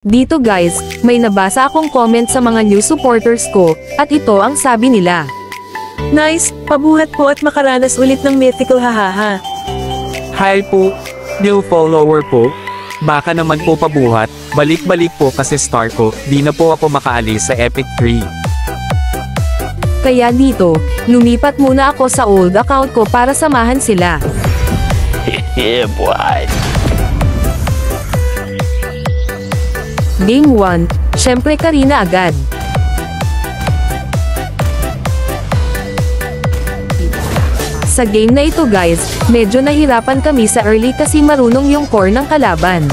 Dito guys, may nabasa akong comment sa mga new supporters ko, at ito ang sabi nila. Nice, pabuhat po at makaranas ulit ng mythical hahaha. Hi po, new follower po. Baka naman po pabuhat, balik-balik po kasi star ko, di na po ako makaalis sa Epic 3. Kaya dito, lumipat muna ako sa old account ko para samahan sila. Yeah, boy. Game 1, syempre Karina agad. Sa game na ito guys, medyo nahirapan kami sa early kasi marunong yung core ng kalaban.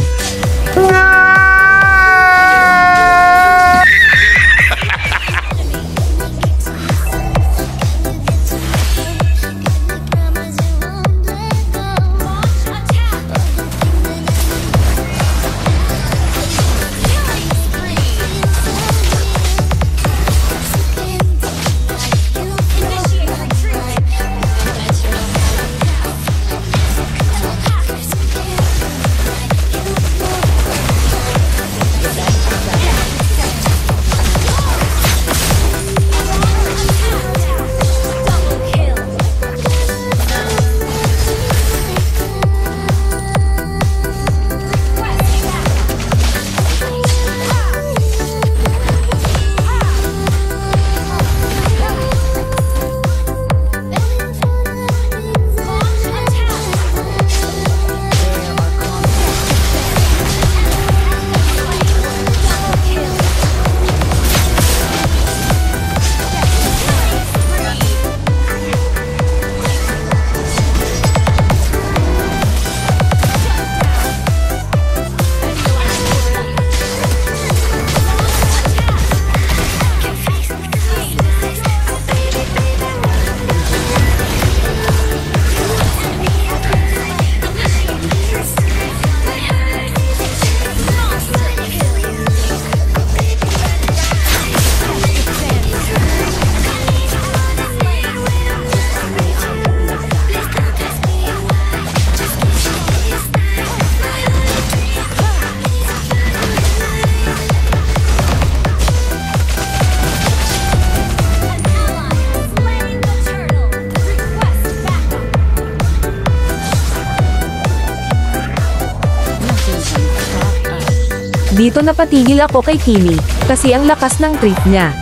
Dito napatigil ako kay Kimi, kasi ang lakas ng trip niya.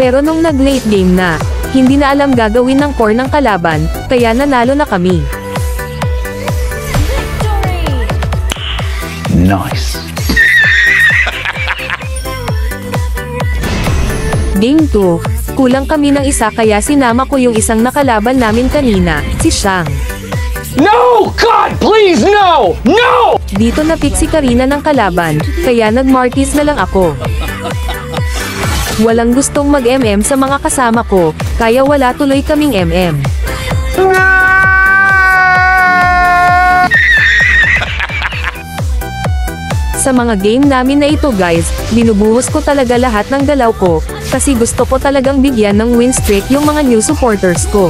Pero nung nag-late game na, hindi na alam gagawin ng core ng kalaban, kaya nanalo na kami. Nice. Game 2, kulang kami ng isa kaya sinama ko yung isang nakalaban namin kanina, si Shang. No! God, please, no! No! Dito na-pick si Karina ng kalaban, kaya nag-Martis na lang ako. Walang gustong mag-MM sa mga kasama ko, kaya wala tuloy kaming MM. Sa mga game namin na ito guys, binubuhos ko talaga lahat ng galaw ko, kasi gusto ko talagang bigyan ng win streak yung mga new supporters ko.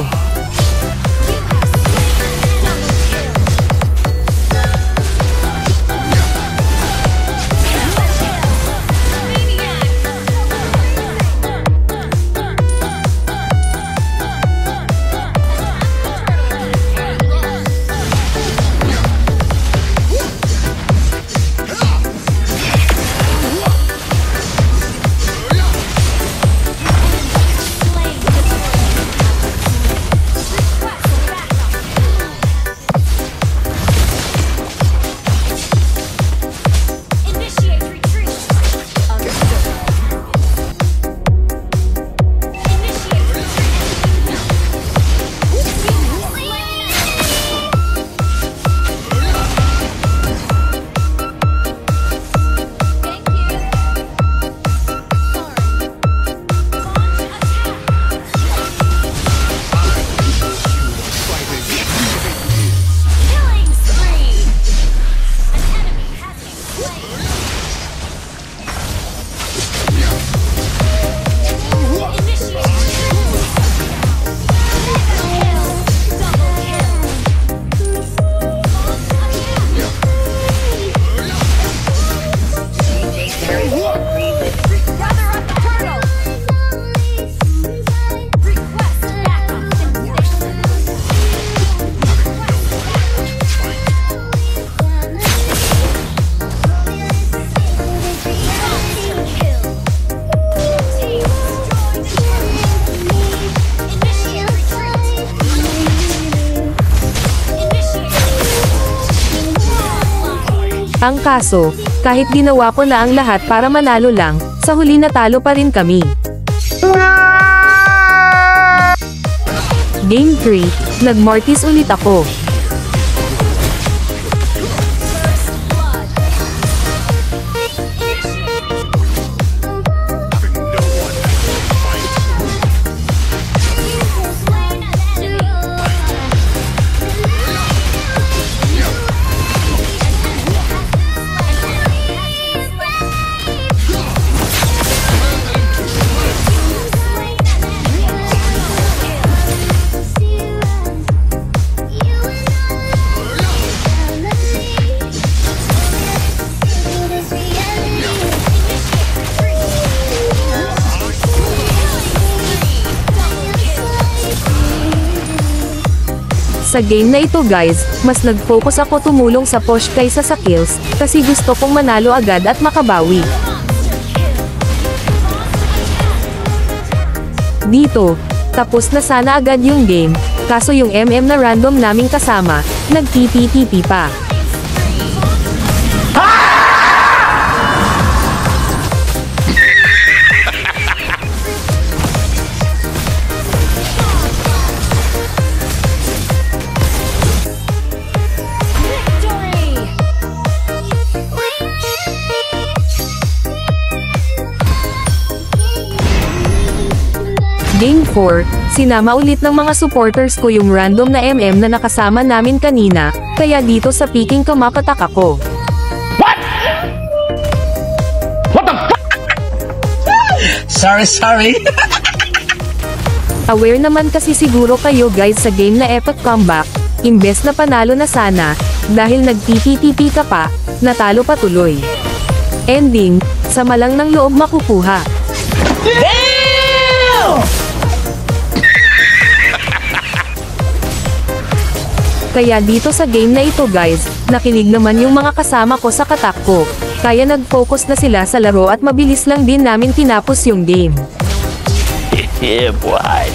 Ang kaso, kahit ginawa ko na ang lahat para manalo lang, sa huli natalo pa rin kami. Game 3, nag-mortis ulit ako. Sa game na ito guys, mas nag-focus ako tumulong sa push kaysa sa kills, kasi gusto kong manalo agad at makabawi. Dito, tapos na sana agad yung game, kaso yung MM na random naming kasama, nag-TP-TP pa. Game 4, sinama ulit ng mga supporters ko yung random na MM na nakasama namin kanina, kaya dito sa picking kamapatak ako. What the fuck? Sorry. Aware naman kasi siguro kayo guys sa game na epic comeback, imbes na panalo na sana, dahil nag-TP-TP ka pa, natalo pa tuloy. Ending, sama lang ng loob makukuha. Kaya dito sa game na ito guys, nakinig naman yung mga kasama ko sa katak ko. Kaya nag-focus na sila sa laro at mabilis lang din namin tinapos yung game. Yeah, boy.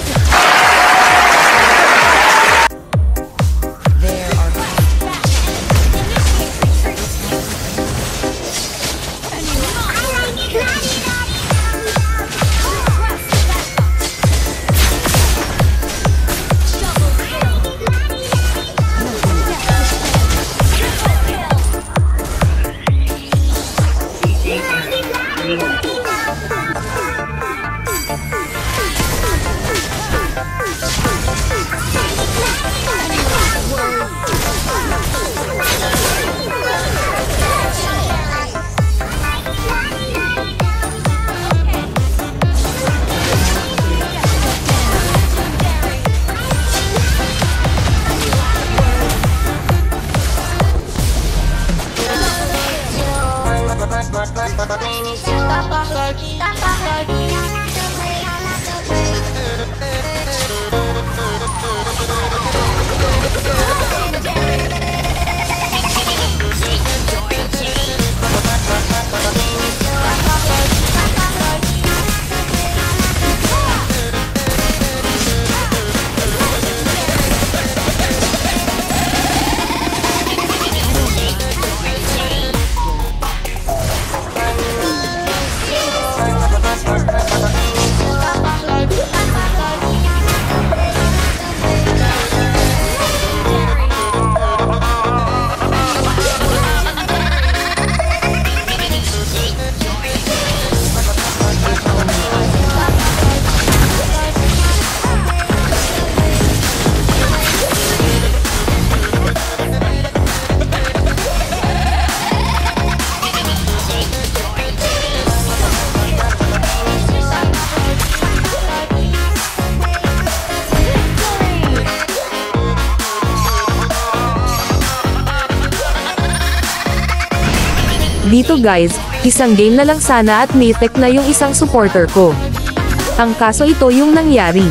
Dito guys, isang game na lang sana at mythic na yung isang supporter ko. Ang kaso ito yung nangyari.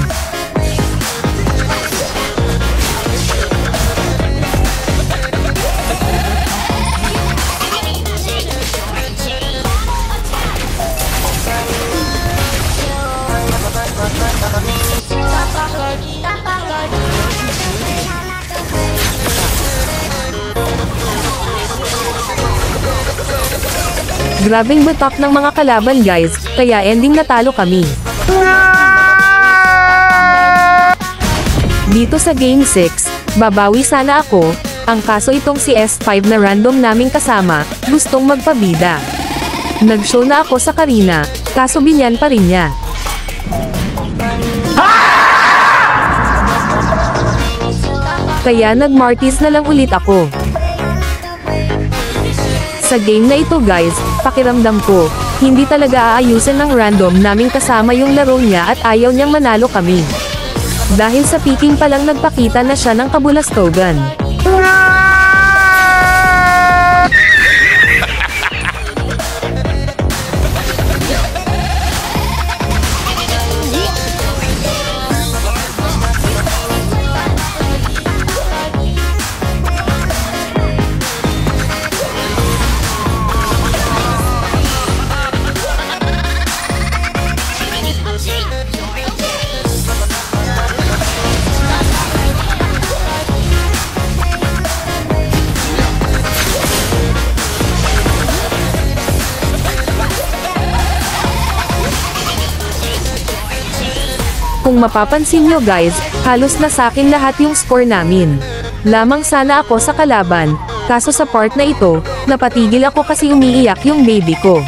Grabing batok ng mga kalaban guys, kaya ending natalo kami. Dito sa Game 6, babawi sana ako, ang kaso itong si S5 na random naming kasama, gustong magpabida. Nag-show na ako sa Karina, kaso binyan pa rin niya. Kaya nag-Martis na lang ulit ako. Sa game na ito guys, pakiramdam ko, hindi talaga aayusin ng random naming kasama yung laro niya at ayaw niyang manalo kami. Dahil sa picking pa lang nagpakita na siya ng kabulastogan. Kung mapapansin nyo guys, halos na sakin lahat yung score namin. Lamang sana ako sa kalaban, kaso sa part na ito, napatigil ako kasi umiiyak yung baby ko.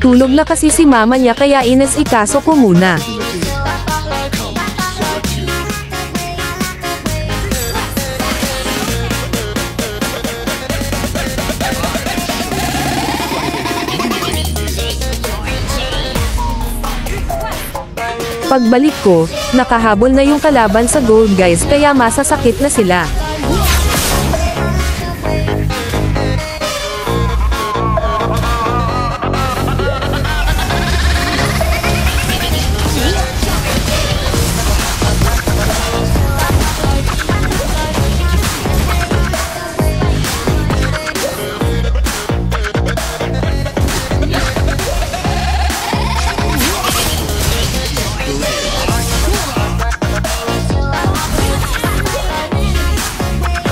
Tulog na kasi si mama niya kaya inas-ikaso ko muna. Pagbalik ko, nakahabol na yung kalaban sa gold guys kaya masasakit na sila.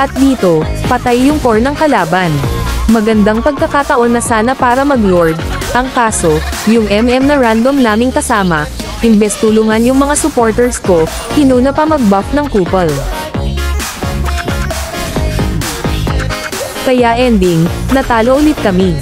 At dito, patay yung core ng kalaban. Magandang pagkakataon na sana para mag-lord. Ang kaso, yung na random naming kasama, imbes tulungan yung mga supporters ko, hinuna pa mag-buff ng kupal. Kaya ending, natalo ulit kami.